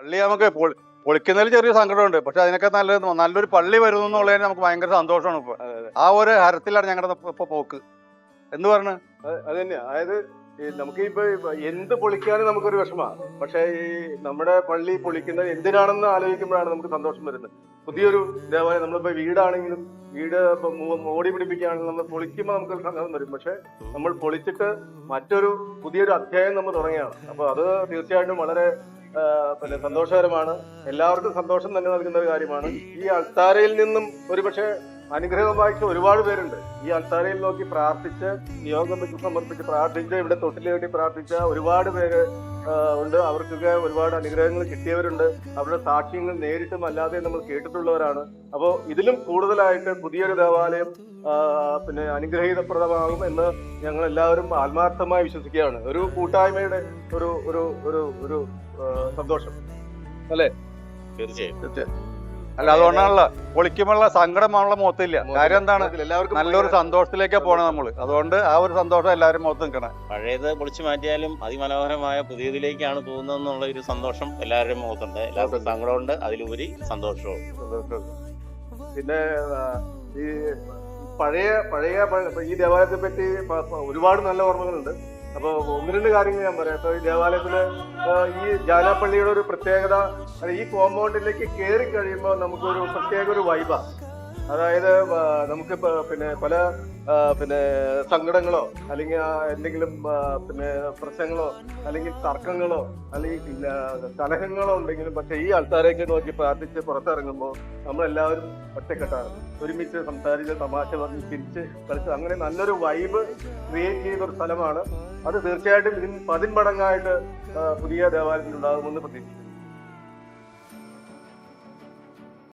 പള്ളി നമുക്ക് പൊളിക്കുന്നതിൽ ചെറിയ സങ്കടമുണ്ട്. പക്ഷെ അതിനൊക്കെ നല്ലൊരു പള്ളി വരുന്നു എന്നുള്ളതിന് നമുക്ക് ഭയങ്കര സന്തോഷമാണ്. ഇപ്പൊ ആ ഒരു ഹരത്തിലാണ് ഞങ്ങളുടെ ഇപ്പൊ പോക്ക് എന്ന് പറഞ്ഞു. അത് തന്നെയാ. അതായത് നമുക്ക് ഇപ്പൊ എന്ത് പൊളിക്കാനും നമുക്കൊരു വിഷമമാണ്. പക്ഷെ ഈ നമ്മുടെ പള്ളി പൊളിക്കുന്നത് എന്തിനാണെന്ന് ആലോചിക്കുമ്പോഴാണ് നമുക്ക് സന്തോഷം വരുന്നത്. പുതിയൊരു ദേവാലയം, നമ്മളിപ്പോ വീടാണെങ്കിലും വീട് മോടി പിടിപ്പിക്കുകയാണെങ്കിൽ നമ്മൾ പൊളിക്കുമ്പോൾ നമുക്ക് സന്തോഷം വരും. പക്ഷെ നമ്മൾ പൊളിച്ചിട്ട് മറ്റൊരു പുതിയൊരു അധ്യായം നമ്മൾ തുടങ്ങിയാണ്. അപ്പൊ അത് തീർച്ചയായിട്ടും വളരെ സന്തോഷകരമാണ്. എല്ലാവർക്കും സന്തോഷം തന്നെ നൽകുന്ന ഒരു കാര്യമാണ്. ഈ അൾത്താരയിൽ നിന്നും ഒരുപക്ഷെ അനുഗ്രഹം വായിച്ച ഒരുപാട് പേരുണ്ട്. ഈ അൾത്താരയിൽ നോക്കി പ്രാർത്ഥിച്ച് നിയോഗം വെച്ച് സമർപ്പിച്ച് പ്രാർത്ഥിച്ച് ഇവിടെ തൊട്ടിൽ വേണ്ടി പ്രാർത്ഥിച്ച ഒരുപാട് പേര് ഉണ്ട്. അവർക്കൊക്കെ ഒരുപാട് അനുഗ്രഹങ്ങൾ കിട്ടിയവരുണ്ട്. അവരുടെ സാക്ഷ്യങ്ങൾ നേരിട്ടും അല്ലാതെ നമ്മൾ കേട്ടിട്ടുള്ളവരാണ്. അപ്പോൾ ഇതിലും കൂടുതലായിട്ട് പുതിയൊരു ദേവാലയം അനുഗ്രഹീതപ്രദമാകും എന്ന് ഞങ്ങൾ എല്ലാവരും ആത്മാർത്ഥമായി വിശ്വസിക്കുകയാണ്. ഒരു കൂട്ടായ്മയുടെ ഒരു ഒരു ഒരു ഒരു സന്തോഷം അല്ലേ? തീർച്ചയായും. അല്ല, അതുകൊണ്ടാണല്ലോ പൊളിക്കുമ്പോഴുള്ള സങ്കടമാണുള്ള മുഖത്തില്ല. കാര്യം എന്താണ്? എല്ലാവർക്കും നല്ലൊരു സന്തോഷത്തിലേക്കാ പോണേ നമ്മള്. അതുകൊണ്ട് ആ ഒരു സന്തോഷം എല്ലാവരും മുഖത്ത് നിൽക്കണേ. പഴയത് പൊളിച്ചു മാറ്റിയാലും അതിമനോഹരമായ പുതിയതിലേക്കാണ് പോകുന്നതെന്നുള്ള ഒരു സന്തോഷം എല്ലാവരുടെയും മുഖത്തുണ്ട്. എല്ലാവർക്കും സങ്കടമുണ്ട്, അതിലുപരി സന്തോഷവും. പിന്നെ ഈ പഴയ ഈ ദേവാലയത്തെ പറ്റി ഒരുപാട് നല്ല ഓർമ്മകളുണ്ട്. അപ്പൊ ഒന്ന് രണ്ട് കാര്യങ്ങൾ ഞാൻ പറയാം. അപ്പൊ ഈ ദേവാലയത്തില് ഈ ജാനാപ്പള്ളിയുടെ ഒരു പ്രത്യേകത, ഈ കോമ്പൗണ്ടിലേക്ക് കയറി കഴിയുമ്പോൾ നമുക്കൊരു പ്രത്യേക ഒരു വൈബാണ്. അതായത് നമുക്ക് പല സങ്കടങ്ങളോ അല്ലെങ്കിൽ എന്തെങ്കിലും പ്രശ്നങ്ങളോ അല്ലെങ്കിൽ തർക്കങ്ങളോ അല്ലെങ്കിൽ കലഹങ്ങളോ ഉണ്ടെങ്കിലും പക്ഷെ ഈ ആൾക്കാരേക്ക് നോക്കി പ്രാർത്ഥിച്ച് പുറത്തിറങ്ങുമ്പോൾ നമ്മളെല്ലാവരും ഒറ്റക്കെട്ടാണ്. ഒരുമിച്ച് സംസാരിച്ച് തമാശ പറഞ്ഞ് ചിരിച്ച് കളിച്ച് അങ്ങനെ നല്ലൊരു വൈബ് ക്രിയേറ്റ് ചെയ്തൊരു സ്ഥലമാണ്. അത് തീർച്ചയായിട്ടും ഇതിന് 10 മടങ്ങായിട്ട് പുതിയ ദേവാലയത്തിൽ ഉണ്ടാകുമെന്ന് പ്രതീക്ഷിക്കുന്നു.